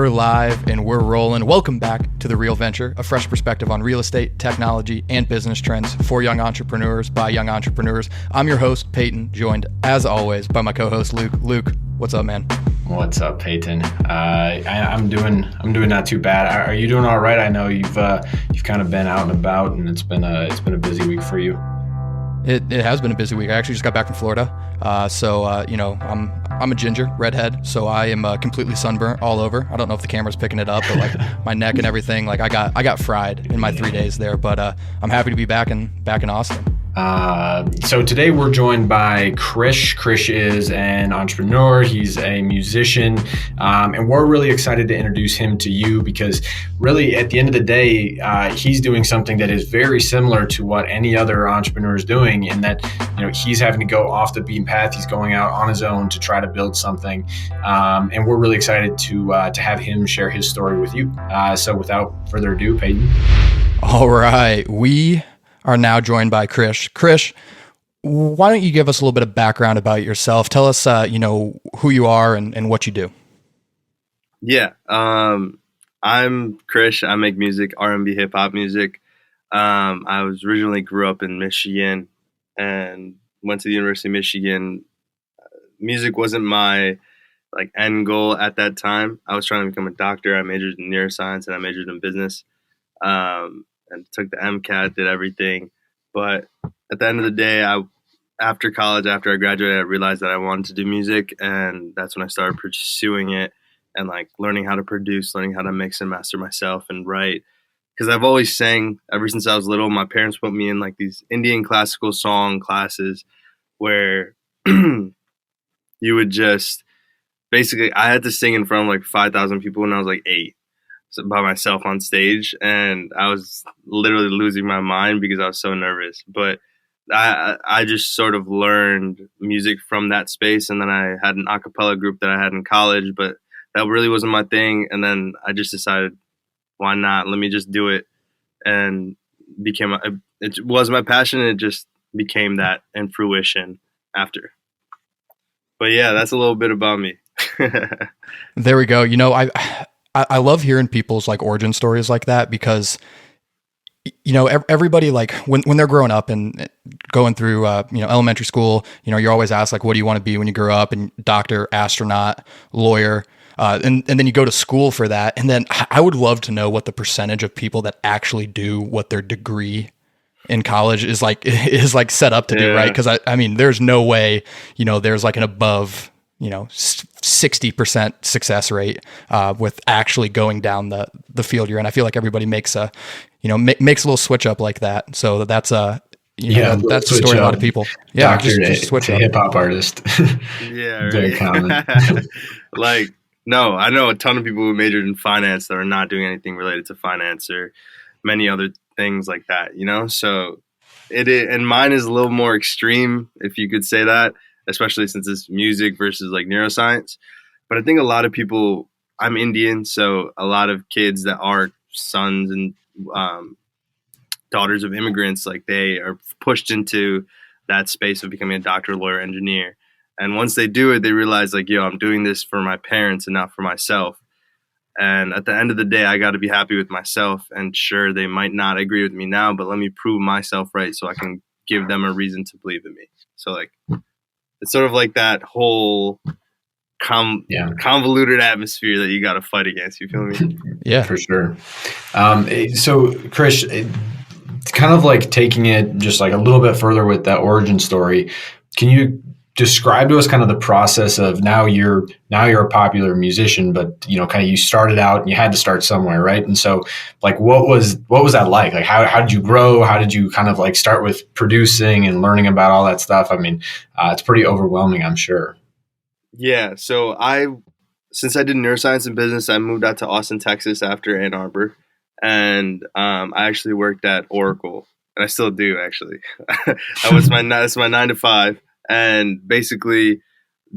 We're live and we're rolling. Welcome back to The Real Venture, a fresh perspective on real estate, technology, and business trends for young entrepreneurs by young entrepreneurs. I'm your host, Peyton, joined as always by my co-host, Luke. Luke, what's up, man? What's up, Peyton? I'm doing not too bad. Are you doing all right? I know you've kind of been out and about, and it's been a busy week for you. It has been a busy week. I actually just got back from Florida. I'm a ginger, redhead, so I am completely sunburnt all over. I don't know if the camera's picking it up, but like my neck and everything, like I got fried in my 3 days there. But I'm happy to be back in Austin. So today we're joined by Krish. Krish is an entrepreneur. He's a musician, and we're really excited to introduce him to you because really at the end of the day, he's doing something that is very similar to what any other entrepreneur is doing in that, he's having to go off the beaten path. He's going out on his own to try to build something. And we're really excited to have him share his story with you. So without further ado, Peyton. All right. We are now joined by Krish. Krish, why don't you give us a little bit of background about yourself? Tell us, who you are and what you do. Yeah, I'm Krish. I make music, R&B, hip hop music. I was originally grew up in Michigan and went to the University of Michigan. Music wasn't my end goal at that time. I was trying to become a doctor. I majored in neuroscience and I majored in business. And took the MCAT, did everything. But at the end of the day, after college, after I graduated, I realized that I wanted to do music. And that's when I started pursuing it and learning how to produce, learning how to mix and master myself and write. Because I've always sang ever since I was little. My parents put me in these Indian classical song classes where you would just basically, I had to sing in front of 5,000 people when I was 8. By myself on stage, and I was literally losing my mind because I was so nervous. But I just sort of learned music from that space, and then I had an a cappella group that I had in college, but that really wasn't my thing. And then I just decided, why not? Let me just do it, and it was my passion. And it just became that in fruition after. But yeah, that's a little bit about me. There we go. I love hearing people's origin stories like that because, everybody when they're growing up and going through, elementary school, you're always asked what do you want to be when you grow up, and doctor, astronaut, lawyer. And then you go to school for that. And then I would love to know what the percentage of people that actually do what their degree in college is set up to do. Right. Cause I mean, there's no way, there's an above 60% success rate with actually going down the field you're in. I feel like everybody makes a little switch up like that. So that's that's the story of a lot of people. Yeah, doctor just switch to hip hop artist. Yeah, very common. No, I know a ton of people who majored in finance that are not doing anything related to finance or many other things like that. So and mine is a little more extreme, if you could say that. Especially since it's music versus neuroscience. But I think a lot of people, I'm Indian, so a lot of kids that are sons and daughters of immigrants, they are pushed into that space of becoming a doctor, lawyer, engineer. And once they do it, they realize I'm doing this for my parents and not for myself. And at the end of the day, I got to be happy with myself. And sure, they might not agree with me now, but let me prove myself right so I can give them a reason to believe in me. So it's sort of that whole convoluted atmosphere that you got to fight against. You feel me? Yeah, for sure. So, Krish, kind of taking it just a little bit further with that origin story, can you describe to us kind of the process of now you're a popular musician, but kind of you started out and you had to start somewhere, right? And so what was that like? How did you grow? How did you kind of start with producing and learning about all that stuff? I mean, it's pretty overwhelming, I'm sure. Yeah. So since I did neuroscience and business, I moved out to Austin, Texas after Ann Arbor, and I actually worked at Oracle, and I still do actually. That's my 9 to 5. And basically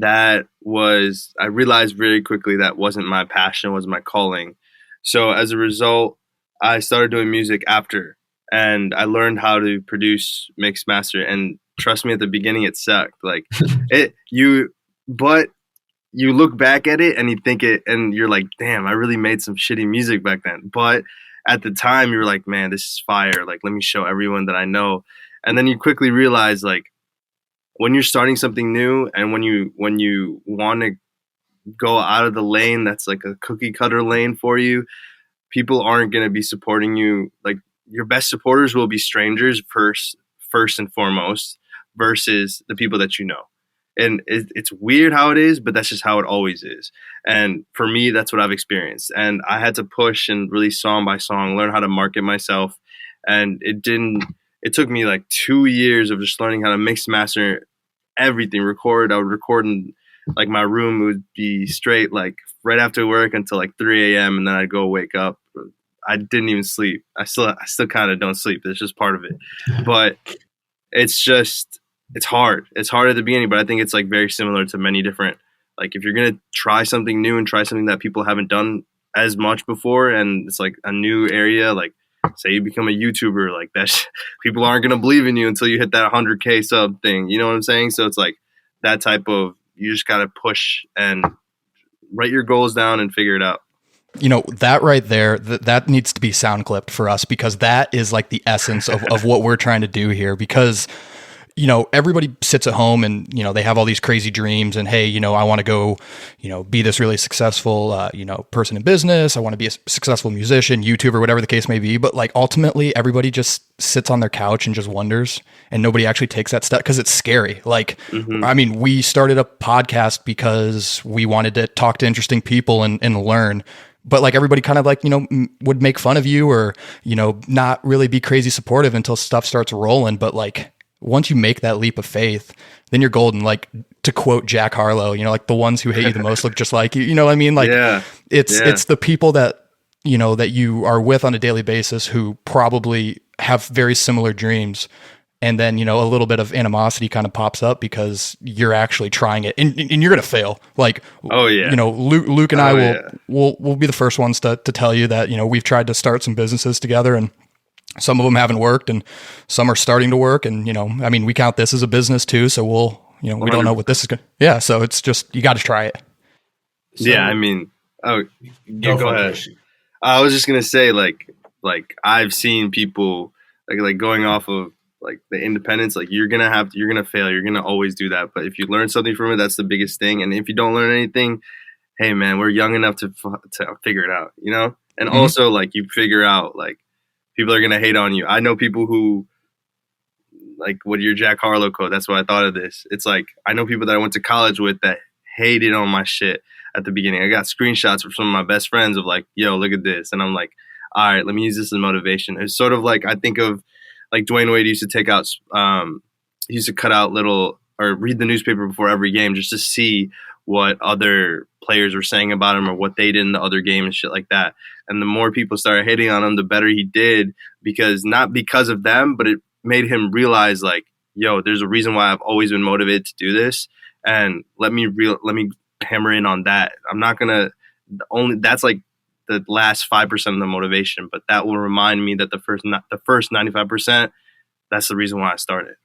I realized very quickly that wasn't my passion, wasn't my calling. So as a result, I started doing music after, and I learned how to produce, mix, master. And trust me, at the beginning, it sucked. But you look back at it and you think it, and you're like, damn, I really made some shitty music back then. But at the time, you were like, man, this is fire. Like, let me show everyone that I know. And then you quickly realize, like, when you're starting something new, and when you want to go out of the lane that's like a cookie cutter lane for you, people aren't going to be supporting you. Like, your best supporters will be strangers first and foremost, versus the people that you know. And it's weird how it is, but that's just how it always is. And for me, that's what I've experienced. And I had to push and release song by song, learn how to market myself. And it took me like 2 years of just learning how to mix, master everything, record. I would record in like my room. It would be straight like right after work until like 3 a.m. And then I'd go wake up. I didn't even sleep. I still kind of don't sleep. It's just part of it. But it's hard. It's hard at the beginning, but I think it's like very similar to many different, like if you're going to try something new and try something that people haven't done as much before, and it's like a new area, like say you become a YouTuber, like that, people aren't going to believe in you until you hit that 100K sub thing. You know what I'm saying? So it's like that type of, you just got to push and write your goals down and figure it out. That right there, that needs to be sound clipped for us, because that is like the essence of what we're trying to do here. Because everybody sits at home and, they have all these crazy dreams and, hey, I want to go, be this really successful, person in business. I want to be a successful musician, YouTuber, whatever the case may be. But like ultimately everybody just sits on their couch and just wonders, and nobody actually takes that step because it's scary. Like, I mean, we started a podcast because we wanted to talk to interesting people and learn. But like everybody kind of like, would make fun of you or, not really be crazy supportive until stuff starts rolling. But like, once you make that leap of faith, then you're golden. Like, to quote Jack Harlow, like the ones who hate you the most look just like you. You know what I mean? Like, it's the people that, that you are with on a daily basis who probably have very similar dreams. And then, a little bit of animosity kind of pops up because you're actually trying it and you're going to fail. Like, Luke and I will be the first ones to tell you that, we've tried to start some businesses together, and some of them haven't worked and some are starting to work. And, I mean, we count this as a business too. So we'll, we don't know what this is going to, so it's just, you got to try it. So, I mean, go ahead. I was just going to say, like I've seen people like going off of like the independence, like you're going to fail. You're going to always do that. But if you learn something from it, that's the biggest thing. And if you don't learn anything, hey man, we're young enough to figure it out, and also like you figure out like, people are going to hate on you. I know people who, like, what your Jack Harlow quote, that's what I thought of this. It's like, I know people that I went to college with that hated on my shit at the beginning. I got screenshots from some of my best friends of like, yo, look at this. And I'm like, all right, let me use this as motivation. It's sort of like, I think of like Dwayne Wade used to take out, he used to cut out little, or read the newspaper before every game just to see what other players were saying about him or what they did in the other game and shit like that. And the more people started hitting on him, the better he did, because not because of them, but it made him realize like, yo, there's a reason why I've always been motivated to do this. And let me hammer in on that. I'm not going to that's like the last 5% of the motivation, but that will remind me that the first 95%, that's the reason why I started.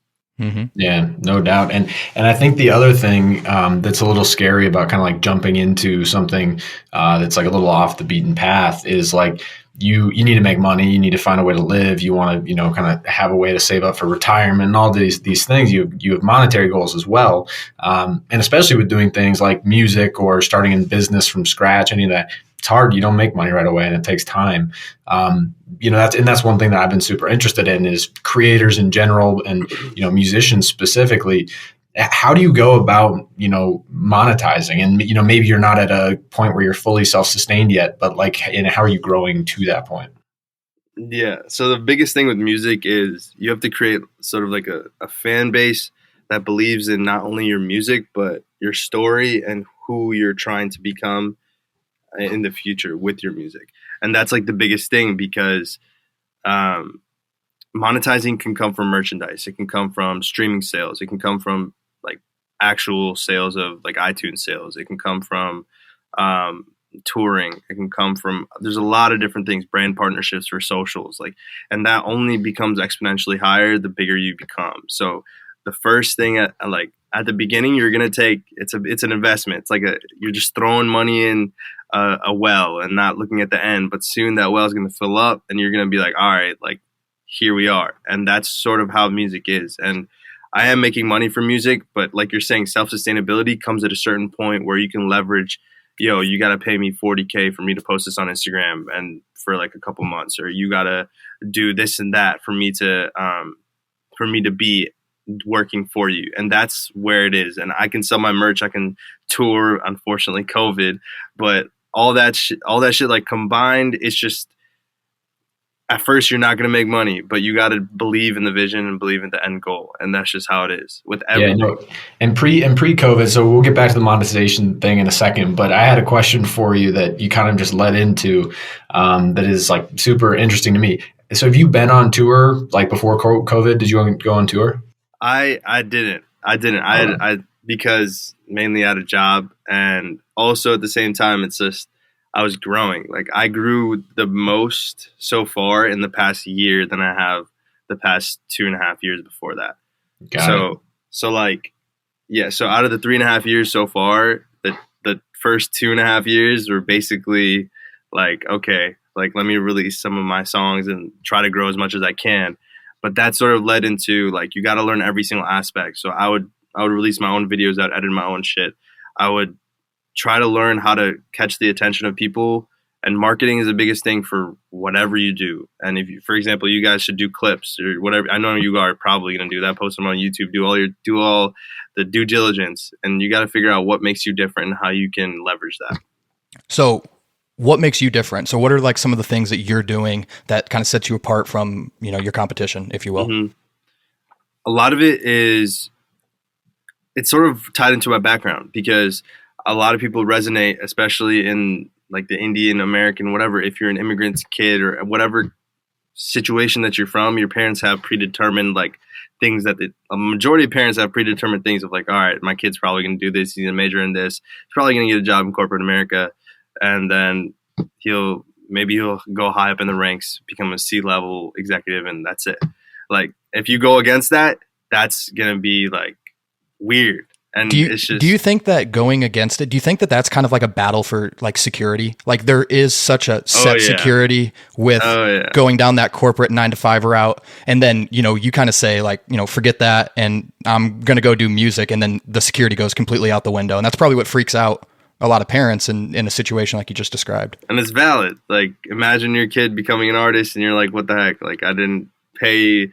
Mm-hmm. Yeah, no doubt. And I think the other thing that's a little scary about kind of like jumping into something that's like a little off the beaten path is like you need to make money, you need to find a way to live, you want to, kind of have a way to save up for retirement and all these things. You have monetary goals as well. And especially with doing things like music or starting in business from scratch, any of that, it's hard. You don't make money right away and it takes time. That's one thing that I've been super interested in is creators in general and, musicians specifically. How do you go about, monetizing? And, maybe you're not at a point where you're fully self-sustained yet, but like, and how are you growing to that point? Yeah. So the biggest thing with music is you have to create sort of like a fan base that believes in not only your music, but your story and who you're trying to become in the future with your music. And that's like the biggest thing, because monetizing can come from merchandise. It can come from streaming sales. It can come from like actual sales of like iTunes sales. It can come from touring. It can come from, there's a lot of different things, brand partnerships for socials, like, and that only becomes exponentially higher the bigger you become. So the first thing at the beginning, you're gonna take it's an investment. It's like you're just throwing money in a well and not looking at the end. But soon that well is gonna fill up, and you're gonna be like, all right, like here we are. And that's sort of how music is. And I am making money from music, but like you're saying, self sustainability comes at a certain point where you can leverage. You got to pay me $40K for me to post this on Instagram and for like a couple months, or you got to do this and that for me to be working for you. And that's where it is. And I can sell my merch. I can tour, unfortunately COVID, but all that shit like combined, it's just, at first you're not going to make money, but you got to believe in the vision and believe in the end goal. And that's just how it is with everything. Yeah, no, and pre-COVID, so we'll get back to the monetization thing in a second, but I had a question for you that you kind of just led into that is like super interesting to me. So have you been on tour like before COVID? Did you go on tour? I didn't. I because mainly I had a job, and also at the same time, it's just, I was growing. Like I grew the most so far in the past year than I have the past 2.5 years before that. So like, yeah. So out of the 3.5 years so far, the first 2.5 years were basically like, okay, like let me release some of my songs and try to grow as much as I can. But that sort of led into like, you got to learn every single aspect. So I would release my own videos. I'd edit my own shit. I would try to learn how to catch the attention of people, and marketing is the biggest thing for whatever you do. And if you, for example, you guys should do clips or whatever, I know you are probably going to do that, post them on YouTube, do all the due diligence, and you got to figure out what makes you different and how you can leverage that. So what makes you different? So what are like some of the things that you're doing that kind of sets you apart from, your competition, if you will? Mm-hmm. A lot of it is, it's sort of tied into my background, because a lot of people resonate, especially in like the Indian American, whatever. If you're an immigrant kid or whatever situation that you're from, your parents have predetermined like things that a majority of parents have predetermined things of like, all right, my kid's probably going to do this. He's going to major in this. He's probably going to get a job in corporate America. And then he'll go high up in the ranks, become a C-level executive, and that's it. Like if you go against that, that's going to be like weird. And do you think that going against it, do you think that that's kind of like a battle for like security? Like there is such a set security with going down that corporate 9-to-5 route. And then, you kind of say like, forget that, and I'm going to go do music. And then the security goes completely out the window. And that's probably what freaks out a lot of parents in a situation like you just described. And it's valid. Like imagine your kid becoming an artist and you're like, what the heck? Like I didn't pay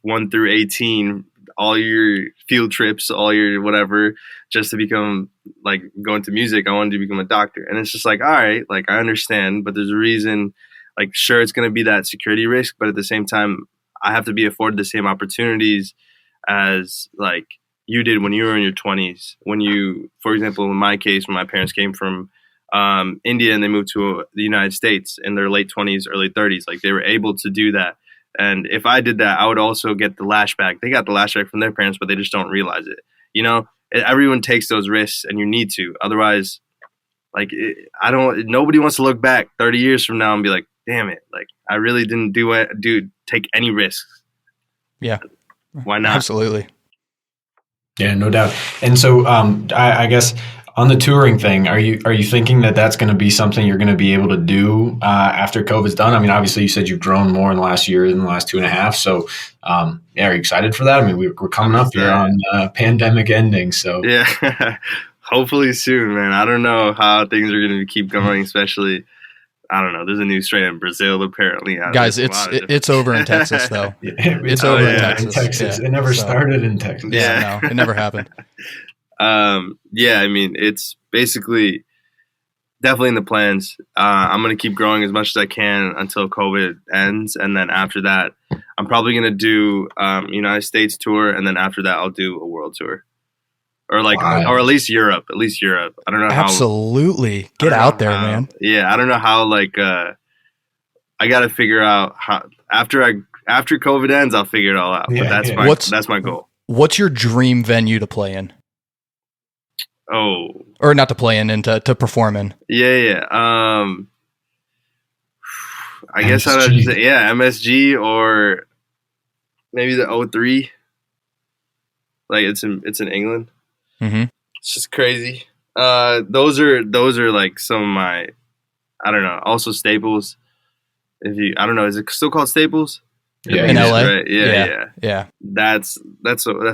1 through 18 all your field trips, all your whatever, just to become like going to music. I wanted to become a doctor. And it's just like, all right, like I understand, but there's a reason. Like sure, it's going to be that security risk, but at the same time, I have to be afforded the same opportunities as like you did when you were in your 20s. When you, for example, in my case, when my parents came from India and they moved to the United States in their late 20s, early 30s, like they were able to do that. And if I did that, I would also get the lashback. They got the lashback from their parents, but they just don't realize it. Everyone takes those risks, and you need to. Otherwise, like nobody wants to look back 30 years from now and be like, damn it, like I really didn't take any risks. Yeah. Why not? Absolutely. Yeah, no doubt. And so I guess on the touring thing, are you thinking that that's going to be something you're going to be able to do after COVID's done? I mean, obviously you said you've grown more in the last year than the last 2.5. So are you excited for that? I mean, we're coming up here on pandemic ending. So yeah, hopefully soon, man. I don't know how things are going to keep going, especially, I don't know. There's a new strain in Brazil, apparently. Guys, it's over in Texas, though. It's over in Texas. Yeah. It never started in Texas. Yeah, no, it never happened. I mean, it's basically definitely in the plans. I'm going to keep growing as much as I can until COVID ends. And then after that, I'm probably going to do United States tour. And then after that, I'll do a world tour. Or or at least Europe. I don't know how. Absolutely. Get out there, man. Yeah, I don't know how. I got to figure out how. After COVID ends, I'll figure it all out. Yeah, but that's my goal. What's your dream venue to play in? Oh, or not to play in, and to perform in. Yeah. I guess I'd say MSG or maybe the O3. Like it's in England. Mm-hmm. It's just crazy. Those are like some of my, I don't know. Also Staples. I don't know, is it still called Staples? I Yeah. think In it is, LA? right? Yeah. Yeah. That's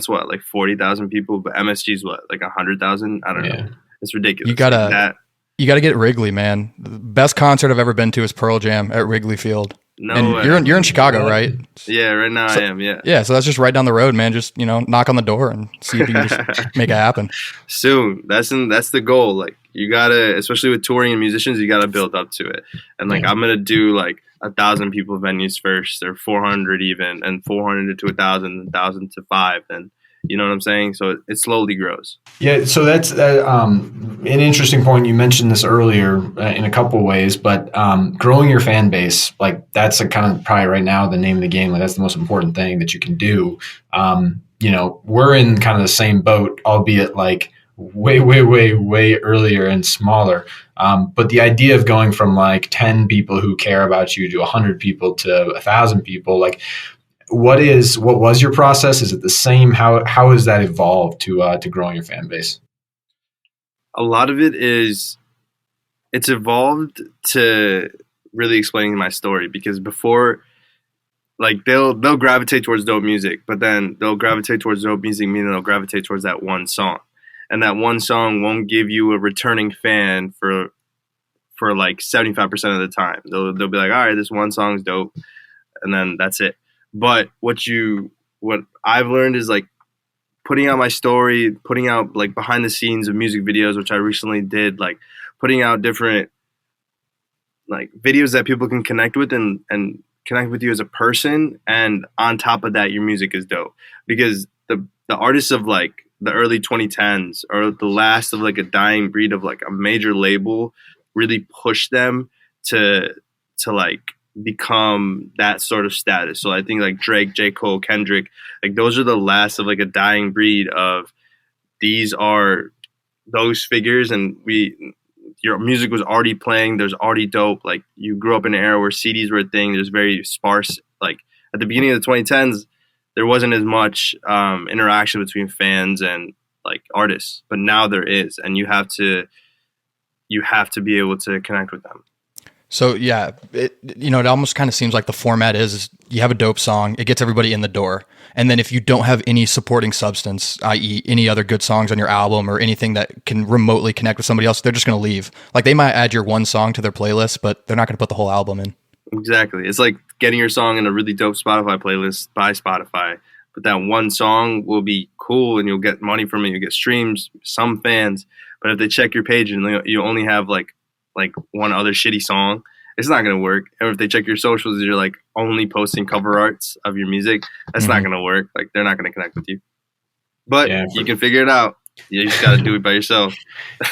what, like 40,000 people, but MSG's what, like 100,000? I don't know. It's ridiculous. You gotta Like that. you gotta get Wrigley, man. The best concert I've ever been to is Pearl Jam at Wrigley Field. No And way. you're in Chicago, right? Yeah, right now So- I am. Yeah. Yeah, so that's just right down the road, man. Just, knock on the door and see if you can just make it happen. Soon. That's the goal. Like you gotta, especially with touring and musicians, you gotta build up to it. And like I'm gonna do like 1,000 people venues first, or 400 even, and 400 to 1,000, 1,000 to 5, and you know what I'm saying? So it slowly grows. Yeah, so that's an interesting point. You mentioned this earlier in a couple of ways, but growing your fan base, like that's a kind of probably right now the name of the game. Like that's the most important thing that you can do. We're in kind of the same boat, albeit like way, way, way, way earlier and smaller. But the idea of going from like 10 people who care about you to 100 people to 1,000 people, like what was your process? Is it the same? How has that evolved to growing your fan base? A lot of it's evolved to really explaining my story, because before, like they'll gravitate towards dope music, but then they'll gravitate towards dope music, meaning they'll gravitate towards that one song, and that one song won't give you a returning fan for like 75% of the time. They'll be like, all right, this one song's dope, and then that's it. But what I've learned is like putting out my story, putting out like behind the scenes of music videos, which I recently did, like putting out different like videos that people can connect with and connect with you as a person. And on top of that, your music is dope, because the artists of like the early 2010s are the last of like a dying breed of like a major label really pushed them to like become that sort of status. So I think like Drake, J. Cole, Kendrick, like those are the last of like a dying breed of, these are those figures, and your music was already playing, there's already dope. Like you grew up in an era where CDs were a thing, there's very sparse, like at the beginning of the 2010s, there wasn't as much interaction between fans and like artists, but now there is, and you have to be able to connect with them. So yeah, it almost kind of seems like the format is you have a dope song, it gets everybody in the door. And then if you don't have any supporting substance, i.e. any other good songs on your album or anything that can remotely connect with somebody else, they're just going to leave. Like they might add your one song to their playlist, but they're not going to put the whole album in. Exactly. It's like getting your song in a really dope Spotify playlist by Spotify, but that one song will be cool and you'll get money from it, you'll get streams, some fans. But if they check your page and you only have like one other shitty song, it's not going to work. And if they check your socials and you're like only posting cover arts of your music, that's not going to work. Like they're not going to connect with you. But you can figure it out. You just got to do it by yourself.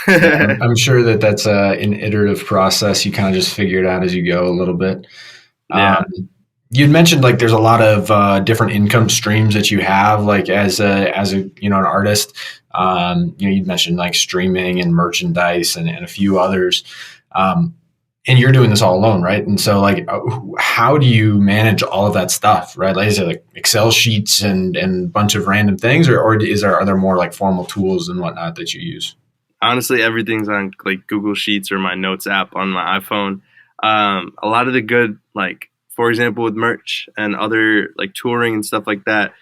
I'm sure that's an iterative process. You kind of just figure it out as you go a little bit. Yeah. You'd mentioned like there's a lot of different income streams that you have, like as a an artist. You'd mentioned like streaming and merchandise and a few others. And you're doing this all alone, right? And so like, how do you manage all of that stuff, right? Like, is it like Excel sheets and a bunch of random things, or are there more like formal tools and whatnot that you use? Honestly, everything's on like Google Sheets or my Notes app on my iPhone. A lot of the good, like, for example, with merch and other like touring and stuff like that,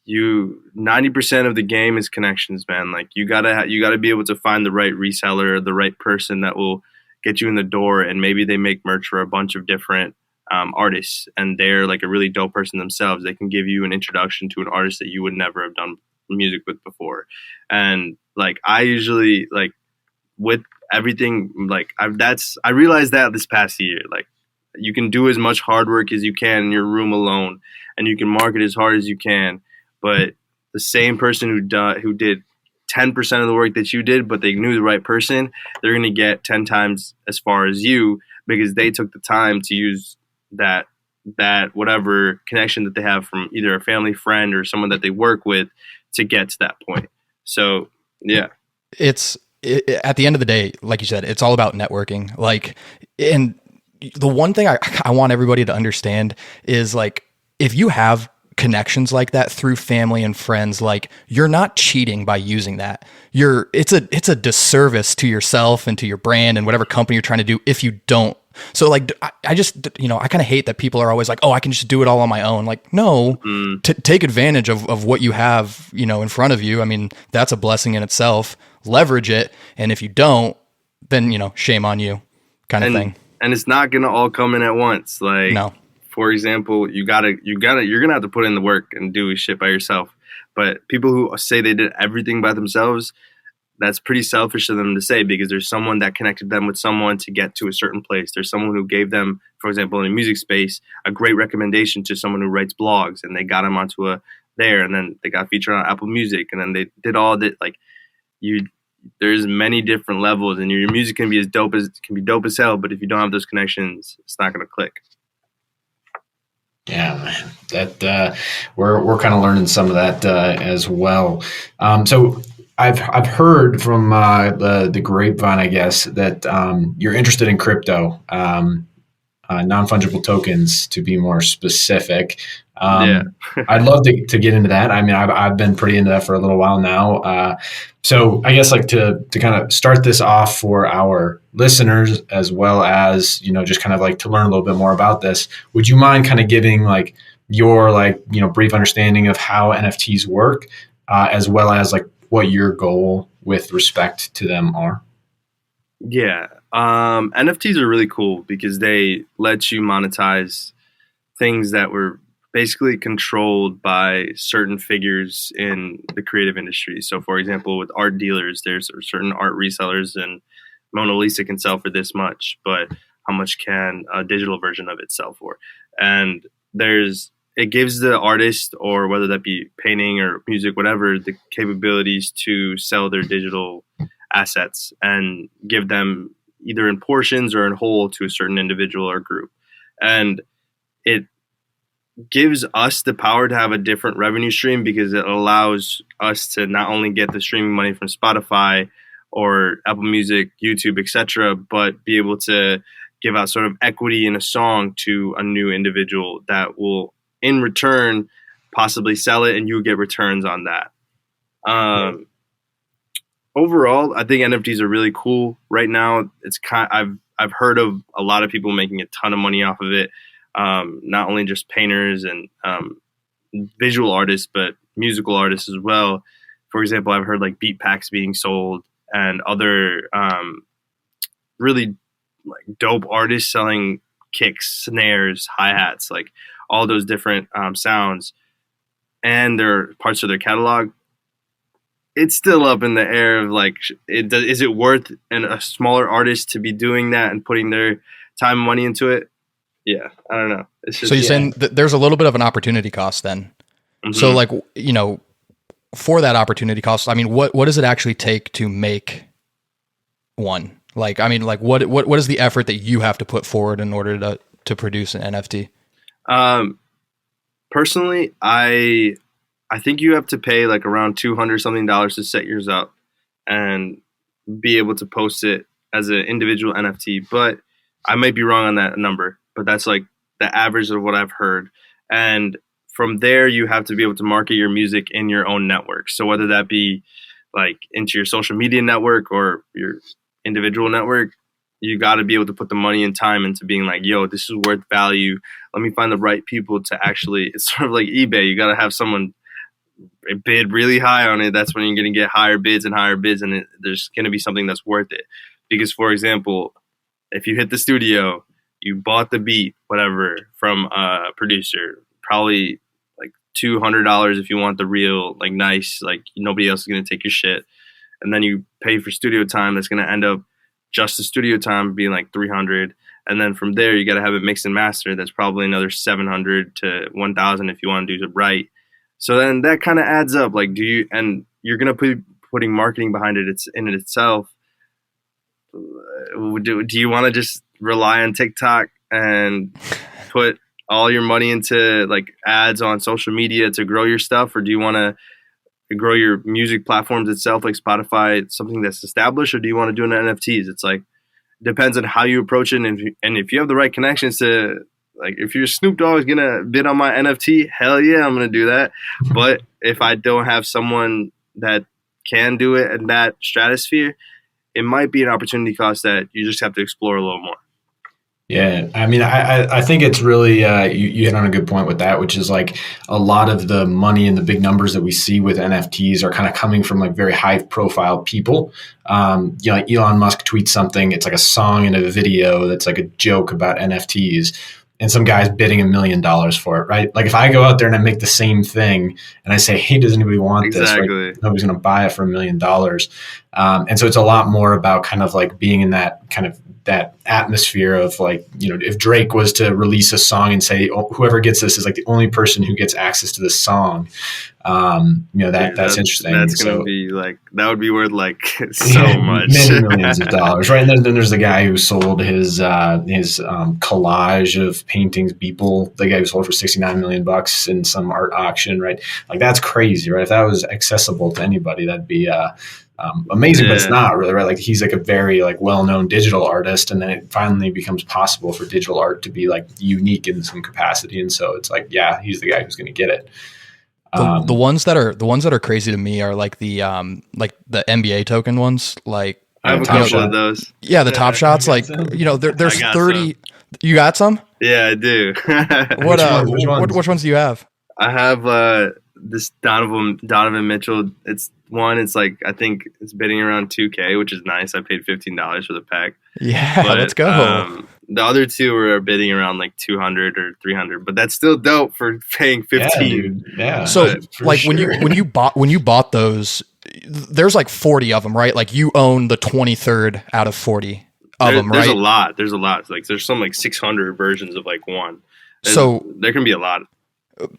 90% of the game is connections, man. Like you gotta be able to find the right reseller, the right person that will get you in the door, and maybe they make merch for a bunch of different artists, and they're like a really dope person themselves. They can give you an introduction to an artist that you would never have done music with before. And like I usually like with everything, like I realized that this past year, like you can do as much hard work as you can in your room alone, and you can market as hard as you can, but the same person who did 10% of the work that you did, but they knew the right person, they're going to get 10 times as far as you, because they took the time to use that whatever connection that they have from either a family friend or someone that they work with to get to that point. So, yeah. At the end of the day, like you said, it's all about networking. Like, and the one thing I want everybody to understand is like, if you have connections like that through family and friends, like you're not cheating by using that. It's a disservice to yourself and to your brand and whatever company you're trying to do if you don't. So like, I just, I kind of hate that people are always like, oh, I can just do it all on my own. Like, no, take advantage of what you have, in front of you. I mean, that's a blessing in itself. Leverage it. And if you don't, then, shame on you kind of thing. And it's not going to all come in at once. Like, no. For example, you're going to have to put in the work and do shit by yourself. But people who say they did everything by themselves, that's pretty selfish of them to say, because there's someone that connected them with someone to get to a certain place. There's someone who gave them, for example, in the music space, a great recommendation to someone who writes blogs, and they got them onto there, and then they got featured on Apple Music, and then they did all that. Like, there's many different levels, and your music can be dope as hell, but if you don't have those connections, it's not going to click. Yeah, man, that we're kind of learning some of that as well. So I've heard from the grapevine, I guess, that you're interested in crypto, non-fungible tokens, to be more specific. Yeah. I'd love to get into that. I mean, I've been pretty into that for a little while now. So I guess, like, to kind of start this off for our listeners, as well as, just kind of like to learn a little bit more about this, would you mind kind of giving like your brief understanding of how NFTs work, as well as like what your goal with respect to them are? Yeah. NFTs are really cool because they let you monetize things that were basically controlled by certain figures in the creative industry. So, for example, with art dealers, there's certain art resellers, and Mona Lisa can sell for this much, but how much can a digital version of it sell for? And it gives the artist, or whether that be painting or music, whatever, the capabilities to sell their digital assets and give them either in portions or in whole to a certain individual or group. And it gives us the power to have a different revenue stream, because it allows us to not only get the streaming money from Spotify or Apple Music, YouTube, etc., but be able to give out sort of equity in a song to a new individual that will, in return, possibly sell it, and you get returns on that. Overall, I think NFTs are really cool right now. I've heard of a lot of people making a ton of money off of it. Not only just painters and visual artists, but musical artists as well. For example, I've heard like beat packs being sold, and other really like dope artists selling kicks, snares, hi-hats, like all those different sounds, and their parts of their catalog. It's still up in the air of like, is it worth a smaller artist to be doing that and putting their time and money into it? Yeah, I don't know. It's just, so you're saying that there's a little bit of an opportunity cost then. Mm-hmm. So like, for that opportunity cost, I mean, what does it actually take to make one? Like, I mean, like what is the effort that you have to put forward in order to produce an NFT? Personally, I think you have to pay like around $200 something to set yours up and be able to post it as an individual NFT. But I might be wrong on that number, but that's like the average of what I've heard. And from there, you have to be able to market your music in your own network. So whether that be like into your social media network or your individual network, you got to be able to put the money and time into being like, yo, this is worth value. Let me find the right people to actually, it's sort of like eBay. You got to have someone bid really high on it. That's when you're going to get higher bids, and there's going to be something that's worth it. Because, for example, if you hit the studio, you bought the beat, whatever, from a producer, probably like $200 if you want the real, like, nice, like nobody else is going to take your shit. And then you pay for studio time. That's going to end up just the studio time being like $300. And then from there, you got to have it mixed and mastered. That's probably another $700 to $1,000 if you want to do it right. So then that kind of adds up. Like, and you're going to putting marketing behind it. It's in it itself. Do you want to just rely on TikTok and put all your money into like ads on social media to grow your stuff? Or do you want to grow your music platforms itself, like Spotify, something that's established? Or do you want to do an NFTs? It's like, depends on how you approach it. And if you have the right connections to Like if your Snoop Dogg is gonna bid on my NFT, hell yeah, I'm gonna do that. But if I don't have someone that can do it in that stratosphere, it might be an opportunity cost that you just have to explore a little more. Yeah, I mean, I think it's really you hit on a good point with that, which is like a lot of the money and the big numbers that we see with NFTs are kind of coming from like very high profile people. You know, like Elon Musk tweets something, it's like a song and a video that's like a joke about NFTs, and some guy's bidding $1 million for it, right? Like if I go out there and I make the same thing and I say, hey, does anybody want this? Right? Exactly. Nobody's going to buy it for $1 million. And so it's a lot more about kind of like being in that kind of that atmosphere of like, you know, if Drake was to release a song and say, oh, whoever gets this is like the only person who gets access to this song, you know, that's interesting. That's going to be like, that would be worth like so much. Many millions of dollars, right? And then there's the guy who sold his collage of paintings, Beeple, the guy who sold for $69 million in some art auction, right? Like that's crazy, right? If that was accessible to anybody, that'd be amazing, but it's not really, right? Like he's like a very like well-known digital artist, and then it finally becomes possible for digital art to be like unique in some capacity, and so it's like, yeah, he's the guy who's going to get it. The ones that are crazy to me are like the NBA token ones, like I have a couple of those. Yeah, the Top Shots, like you know, there's 30. Some. You got some? Yeah, I do. Which ones do you have? I have this Donovan Mitchell. It's like I think it's bidding around $2K, which is nice. I paid $15 for the pack. Yeah, but, let's go. The other two were bidding around like 200 or 300, but that's still dope for paying 15. Yeah, dude. Yeah. So like sure. when you bought those, there's like 40 of them, right? Like you own the 23rd out of 40 of them, right? There's a lot. Like there's some like 600 versions of like one. So there can be a lot.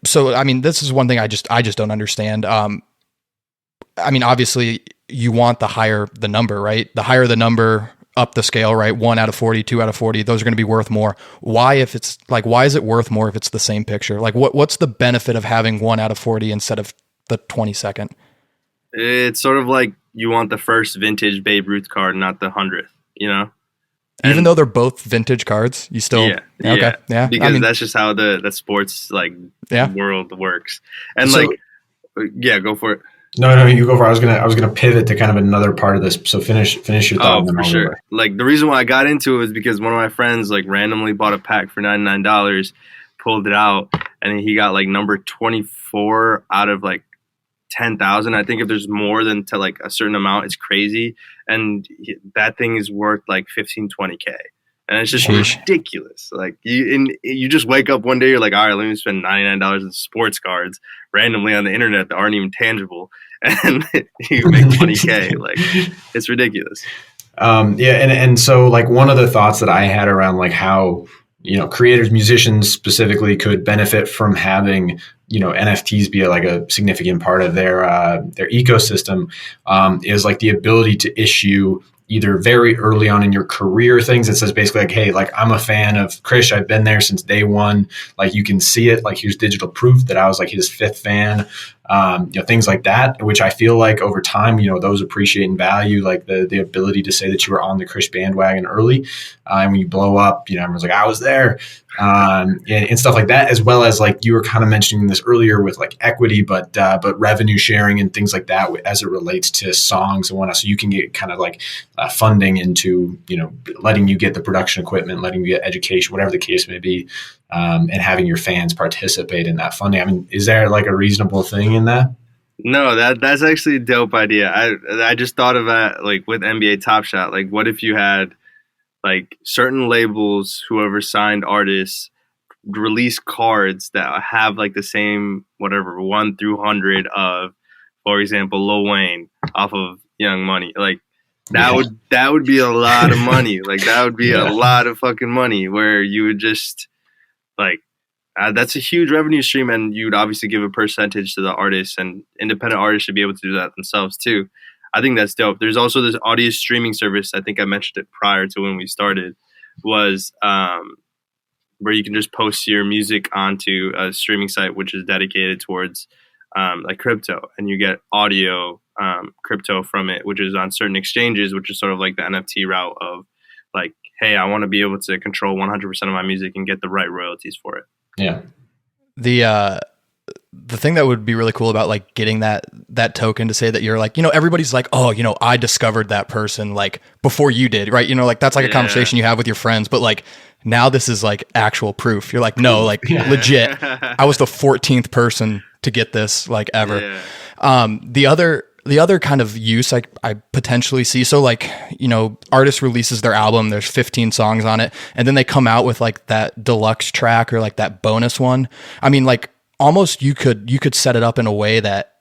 So I mean, this is one thing I just don't understand. I mean, obviously you want the higher the number, right? The higher the number, up the scale, right? 1 out of 40, 2 out of 40, those are going to be worth more. Why is it worth more if it's the same picture? Like what's the benefit of having 1 out of 40 instead of the 22nd? It's sort of like you want the first vintage Babe Ruth card, not the 100th, you know? Even though they're both vintage cards, you still yeah. Because that's just how the sports like world works. And so, go for it. No, you go for it. I was gonna pivot to kind of another part of this. So finish your thought. Oh, for sure. Like the reason why I got into it was because one of my friends like randomly bought a pack for $99, pulled it out, and he got like number 24 out of like 10,000. I think if there's more than to like a certain amount, it's crazy. And that thing is worth like 15-20K. And it's just ridiculous. Like you just wake up one day, you're like, all right, let me spend $99 in sports cards randomly on the internet that aren't even tangible. And you make 20K. Like it's ridiculous. And so like one of the thoughts that I had around like how, you know, creators, musicians specifically could benefit from having, you know, NFTs be like a significant part of their ecosystem is like the ability to issue either very early on in your career things that says basically like, hey, like I'm a fan of Krish. I've been there since day one. Like you can see it. Like here's digital proof that I was like his 5th fan. You know, things like that, which I feel like over time, you know, those appreciate in value, like the ability to say that you were on the Krish bandwagon early. And when you blow up, you know, everyone's like, I was there. And stuff like that, as well as like you were kind of mentioning this earlier with like equity, but revenue sharing and things like that as it relates to songs and whatnot. So you can get kind of like funding into, you know, letting you get the production equipment, letting you get education, whatever the case may be, and having your fans participate in that funding. I mean, is there like a reasonable thing in that? No, that's actually a dope idea. I just thought of that like with NBA Top Shot. Like, what if you had like certain labels, whoever signed artists, release cards that have like the same whatever 1 through 100 of, for example, Lil Wayne off of Young Money. Like that would be a lot of money. Like that would be a lot of fucking money where you would just like that's a huge revenue stream, and you'd obviously give a percentage to the artists, and independent artists should be able to do that themselves too. I think that's dope. There's also this audio streaming service. I think I mentioned it prior to when we started, was where you can just post your music onto a streaming site, which is dedicated towards like crypto, and you get audio crypto from it, which is on certain exchanges, which is sort of like the NFT route of like, hey, I want to be able to control 100% of my music and get the right royalties for it. Yeah. The thing that would be really cool about like getting that token to say that you're like, everybody's like, oh, I discovered that person like before you did, right? Like that's like a conversation you have with your friends, but like now this is like actual proof. You're like, no, like legit, I was the 14th person to get this like ever. The other kind of use I potentially see, so like, artist releases their album, there's 15 songs on it, and then they come out with like that deluxe track or like that bonus one. I mean, like almost you could set it up in a way that,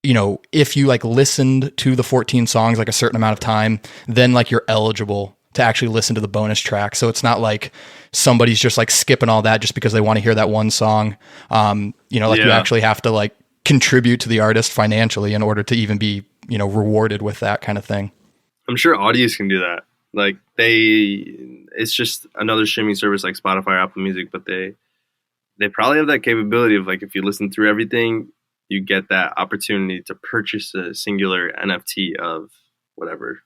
if you like listened to the 14 songs like a certain amount of time, then like you're eligible to actually listen to the bonus track. So it's not like somebody's just like skipping all that just because they want to hear that one song. You actually have to like contribute to the artist financially in order to even be, rewarded with that kind of thing. I'm sure Audios can do that. Like it's just another streaming service like Spotify or Apple Music, but they probably have that capability of like, if you listen through everything, you get that opportunity to purchase a singular NFT of whatever,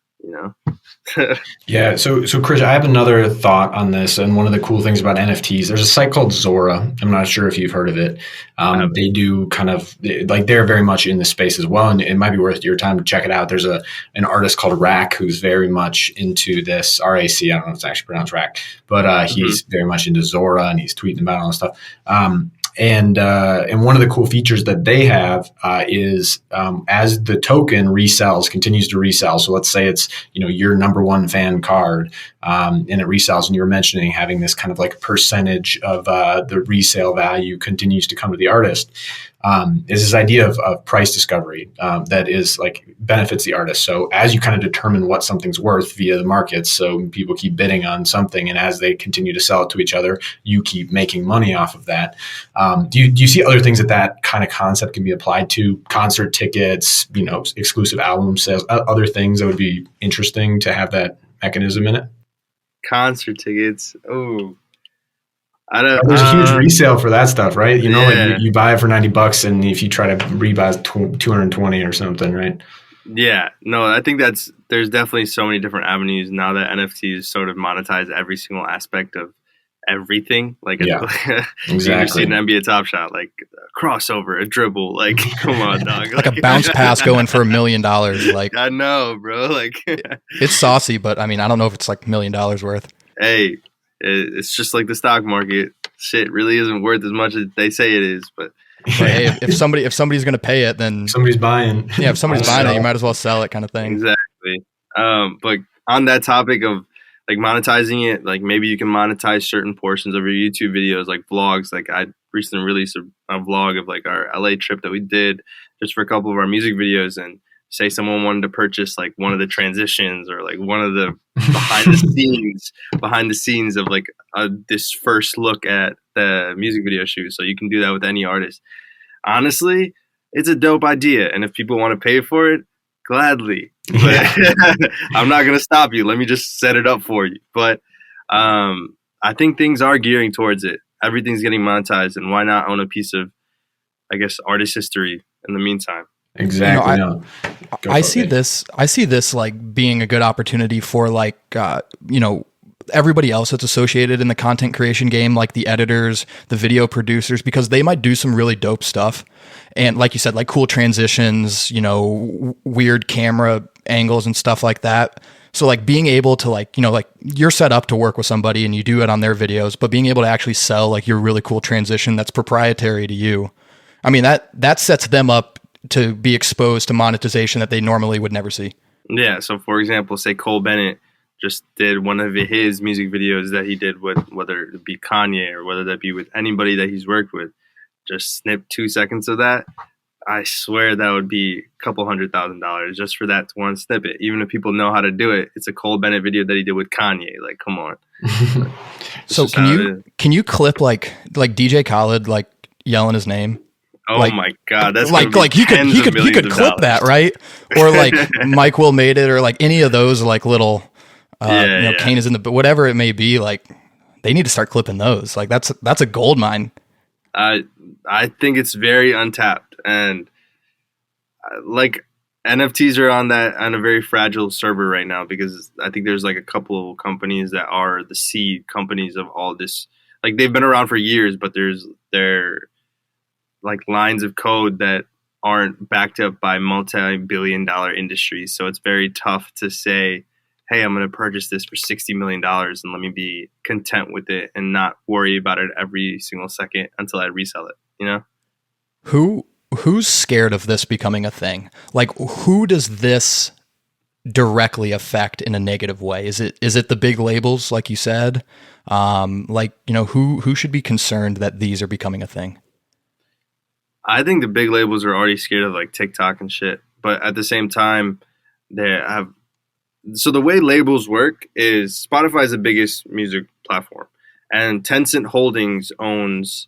Yeah. So Krish, I have another thought on this. And one of the cool things about NFTs, there's a site called Zora. I'm not sure if you've heard of it. They do kind of like, they're very much in the space as well. And it might be worth your time to check it out. There's an artist called Rack who's very much into this RAC. I don't know if it's actually pronounced Rack, but he's very much into Zora and he's tweeting about all this stuff. And one of the cool features that they have is as the token continues to resell. So let's say it's your number one fan card, and it resells. And you were mentioning having this kind of like percentage of the resale value continues to come to the artist. Is this idea of price discovery that is like benefits the artist. So as you kind of determine what something's worth via the markets, so people keep bidding on something, and as they continue to sell it to each other, you keep making money off of that. Do you see other things that kind of concept can be applied to? Concert tickets, exclusive album sales, other things that would be interesting to have that mechanism in it? Concert tickets. Oh. There's a huge resale for that stuff, right? Like you buy it for $90, and if you try to rebuy it, 220 or something, right? Yeah, no, I think there's definitely so many different avenues now that NFTs sort of monetize every single aspect of everything. Like, exactly. You see an NBA Top Shot, like a crossover, a dribble, like come on, dog, like a bounce pass going for $1 million. Like I know, bro. Like it's saucy, but I mean, I don't know if it's like $1 million worth. Hey. It's just like the stock market. Shit really isn't worth as much as they say it is. But hey, if somebody's going to pay it, then somebody's buying. Yeah, if somebody's buying it, you might as well sell it, kind of thing. Exactly. But on that topic of like monetizing it, like maybe you can monetize certain portions of your YouTube videos, like vlogs. Like I recently released a vlog of like our LA trip that we did just for a couple of our music videos, and say someone wanted to purchase like one of the transitions or like one of the behind the scenes of like this first look at the music video shoot. So you can do that with any artist. Honestly, it's a dope idea. And if people want to pay for it, gladly. Yeah. I'm not going to stop you. Let me just set it up for you. But I think things are gearing towards it. Everything's getting monetized, and why not own a piece of, I guess, artist history in the meantime? Exactly. I see this like being a good opportunity for like, everybody else that's associated in the content creation game, like the editors, the video producers, because they might do some really dope stuff. And like you said, like cool transitions, weird camera angles and stuff like that. So like being able to like you're set up to work with somebody and you do it on their videos, but being able to actually sell like your really cool transition that's proprietary to you. I mean, that sets them up to be exposed to monetization that they normally would never see. Yeah. So for example, say Cole Bennett just did one of his music videos that he did with, whether it be Kanye or whether that be with anybody that he's worked with, just snip 2 seconds of that. I swear that would be a couple $100,000 just for that one snippet. Even if people know how to do it, it's a Cole Bennett video that he did with Kanye. Like, come on. So can you clip like DJ Khaled like yelling his name? Oh my God, that's like you could clip that, right? Or like Mike Will Made It, or like any of those like little Kane is in the, whatever it may be. Like they need to start clipping those. Like that's a gold mine. I think it's very untapped, and like NFTs are on a very fragile server right now because I think there's like a couple of companies that are the seed companies of all this. Like they've been around for years, but they're like lines of code that aren't backed up by multi-billion-dollar industries. So it's very tough to say, hey, I'm going to purchase this for $60 million and let me be content with it and not worry about it every single second until I resell it, you know? Who's scared of this becoming a thing? Like, who does this directly affect in a negative way? Is it the big labels, like you said? Who should be concerned that these are becoming a thing? I think the big labels are already scared of like TikTok and shit. But at the same time, so the way labels work is Spotify is the biggest music platform, and Tencent Holdings owns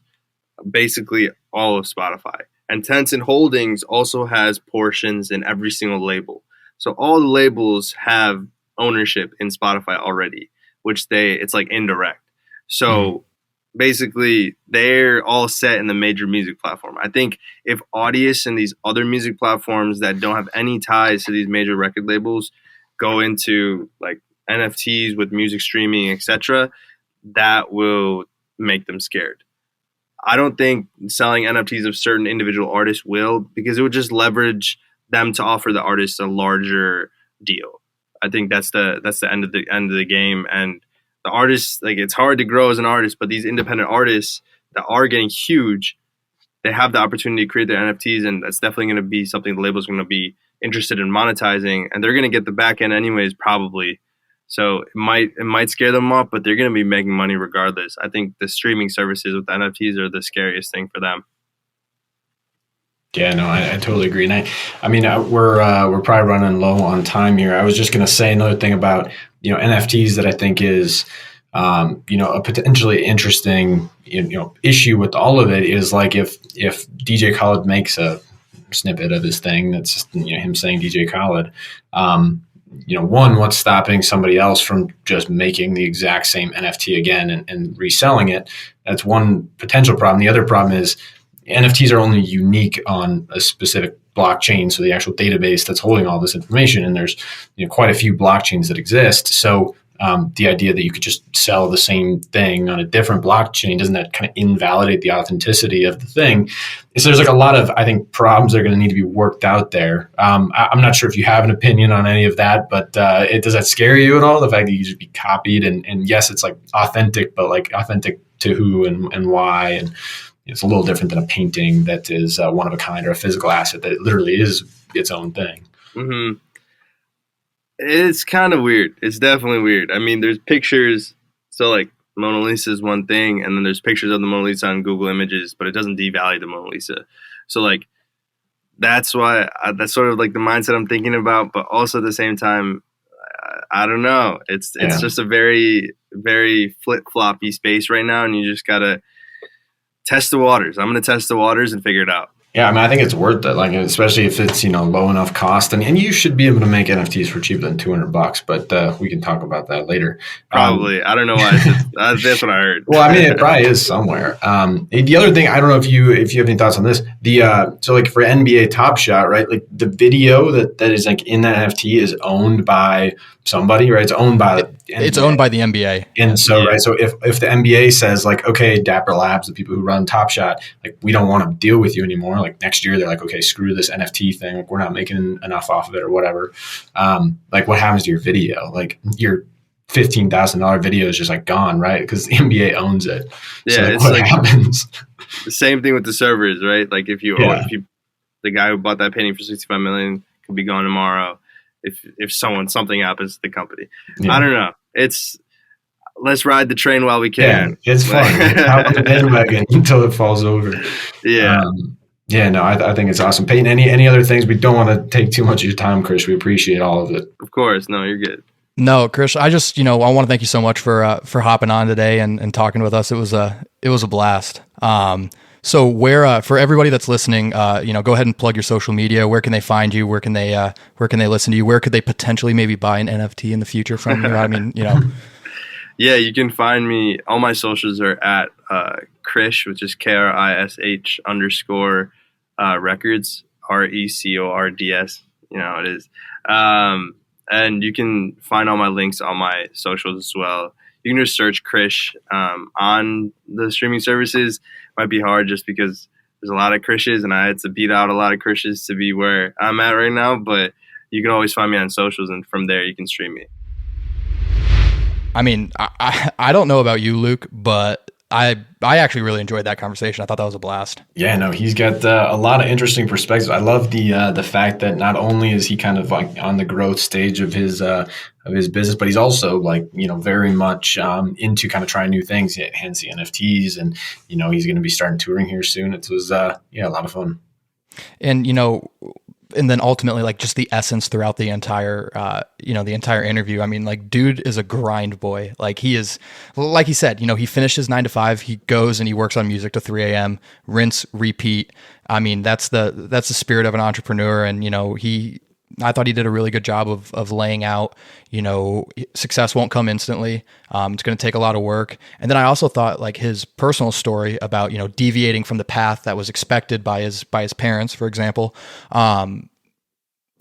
basically all of Spotify. And Tencent Holdings also has portions in every single label. So all the labels have ownership in Spotify already, which it's like indirect. So basically they're all set in the major music platform. I think if Audius and these other music platforms that don't have any ties to these major record labels go into like NFTs with music streaming, etc., that will make them scared. I don't think selling NFTs of certain individual artists will, because it would just leverage them to offer the artists a larger deal. I think that's the end of the game. And the artists, like, it's hard to grow as an artist, but these independent artists that are getting huge, they have the opportunity to create their NFTs, and that's definitely going to be something the label's going to be interested in monetizing, and they're going to get the back end anyways, probably. So it might scare them off, but they're going to be making money regardless. I think the streaming services with NFTs are the scariest thing for them. Yeah, no, I totally agree. And I mean, we're probably running low on time here. I was just going to say another thing about, NFTs that I think is, a potentially interesting, issue with all of it is like if DJ Khaled makes a snippet of his thing that's just, him saying DJ Khaled, one, what's stopping somebody else from just making the exact same NFT again and reselling it? That's one potential problem. The other problem is NFTs are only unique on a specific blockchain, so the actual database that's holding all this information, and there's quite a few blockchains that exist. So the idea that you could just sell the same thing on a different blockchain, doesn't that kind of invalidate the authenticity of the thing? So there's like a lot of, I think, problems that are going to need to be worked out there. I'm not sure if you have an opinion on any of that, but does that scare you at all? The fact that you just be copied and yes, it's like authentic, but like authentic to who and why? And it's a little different than a painting that is one of a kind or a physical asset that literally is its own thing. Mm-hmm. It's kind of weird. It's definitely weird. I mean, there's pictures. So like Mona Lisa is one thing, and then there's pictures of the Mona Lisa on Google Images, but it doesn't devalue the Mona Lisa. So like that's why that's sort of like the mindset I'm thinking about. But also at the same time, I don't know. It's just a very, very flip-floppy space right now, and you just gotta test the waters. I'm gonna test the waters and figure it out. Yeah, I mean, I think it's worth it. Like, especially if it's low enough cost, and you should be able to make NFTs for cheaper than $200. But we can talk about that later. Probably, I don't know why. That's what I heard. Well, I mean, it probably is somewhere. The other thing, I don't know if you have any thoughts on this. So like for NBA Top Shot, right? Like the video that is like in that NFT is owned by somebody, right? It's owned by the NBA. And so, right. So if the NBA says like, okay, Dapper Labs, the people who run Top Shot, like we don't want to deal with you anymore. Like next year, they're like, okay, screw this NFT thing. Like we're not making enough off of it or whatever. Like what happens to your video? Like your $15,000 video is just like gone, right? Because the NBA owns it. Yeah, so it's what like happens? The same thing with the servers, right? Like if the guy who bought that painting for $65 million could be gone tomorrow. If something happens to the company, I don't know. Let's ride the train while we can. Yeah, it's fun. Hop on the bandwagon until it falls over. Yeah. No, I think it's awesome. Peyton, any other things? We don't want to take too much of your time, Krish. We appreciate all of it. Of course. No, you're good. No, Krish, I just, I want to thank you so much for hopping on today and talking with us. It was a blast. So where, for everybody that's listening, go ahead and plug your social media. Where can they find you? Where can they listen to you? Where could they potentially maybe buy an NFT in the future from you? I mean, Yeah, you can find me. All my socials are at Krish, which is KRISH _ records, RECORDS. You know how it is. And you can find all my links on my socials as well. You can just search Krish on the streaming services. Might be hard just because there's a lot of Krishes, and I had to beat out a lot of Krishes to be where I'm at right now. But you can always find me on socials, and from there you can stream me. I mean, I don't know about you, Luke, but I actually really enjoyed that conversation. I thought that was a blast. Yeah, no, he's got a lot of interesting perspectives. I love the fact that not only is he kind of like on the growth stage of his business, but he's also like, you know, very much into kind of trying new things. Hence the NFTs, and you know, he's going to be starting touring here soon. It was a lot of fun. And you know, and then ultimately, like, just the essence throughout the entire, the entire interview. I mean, like, dude is a grind boy. Like, he is, like he said, you know, he finishes 9 to 5. He goes and he works on music to 3 a.m. Rinse, repeat. I mean, that's the spirit of an entrepreneur. And you know, I thought he did a really good job of laying out, you know, success won't come instantly. It's going to take a lot of work. And then I also thought, like, his personal story about, you know, deviating from the path that was expected by his parents, for example.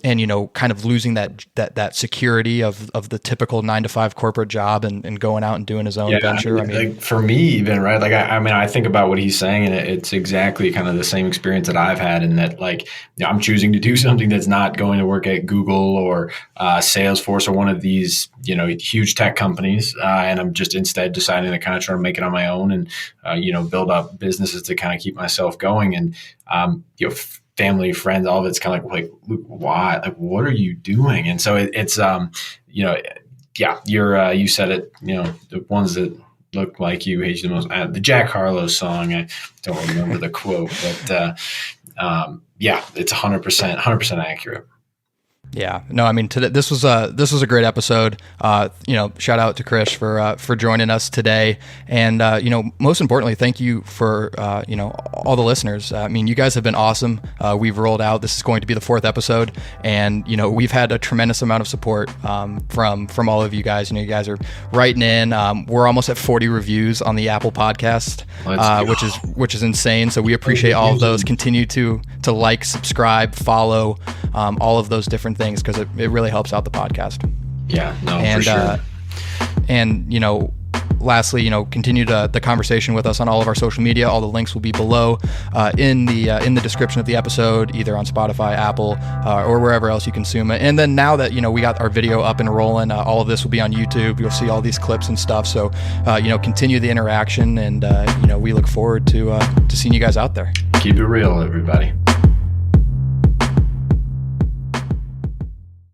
And, you know, kind of losing that security of the typical 9 to 5 corporate job and going out and doing his own venture. I mean, like, for me, even, right? Like, I mean, I think about what he's saying, and it's exactly kind of the same experience that I've had, in that, like, you know, I'm choosing to do something that's not going to work at Google or Salesforce or one of these, you know, huge tech companies. And I'm just instead deciding to kind of try to make it on my own and, you know, build up businesses to kind of keep myself going. And, you know, family, friends, all of it's kind of like, why? Like, what are you doing? And so it's, you know, yeah, you said it, you know, the ones that look like you hate you the most. The Jack Harlow song, I don't remember the quote, but yeah, it's 100% accurate. Yeah, no, I mean, this was a great episode. You know, shout out to Krish for joining us today, and you know, most importantly, thank you for you know, all the listeners. I mean, you guys have been awesome. We've rolled out. This is going to be the 4th episode, and you know, we've had a tremendous amount of support from all of you guys. You know, you guys are writing in. We're almost at 40 reviews on the Apple Podcast, which is insane. So we appreciate all of those. Continue to like, subscribe, follow, all of those different things, because it really helps out the podcast. Yeah, no, and, for sure. And you know, lastly, you know, continue the conversation with us on all of our social media. All the links will be below in the description of the episode, either on Spotify, Apple, or wherever else you consume it. And then now that, you know, we got our video up and rolling, all of this will be on YouTube. You'll see all these clips and stuff. So you know, continue the interaction, and you know, we look forward to seeing you guys out there. Keep it real, everybody.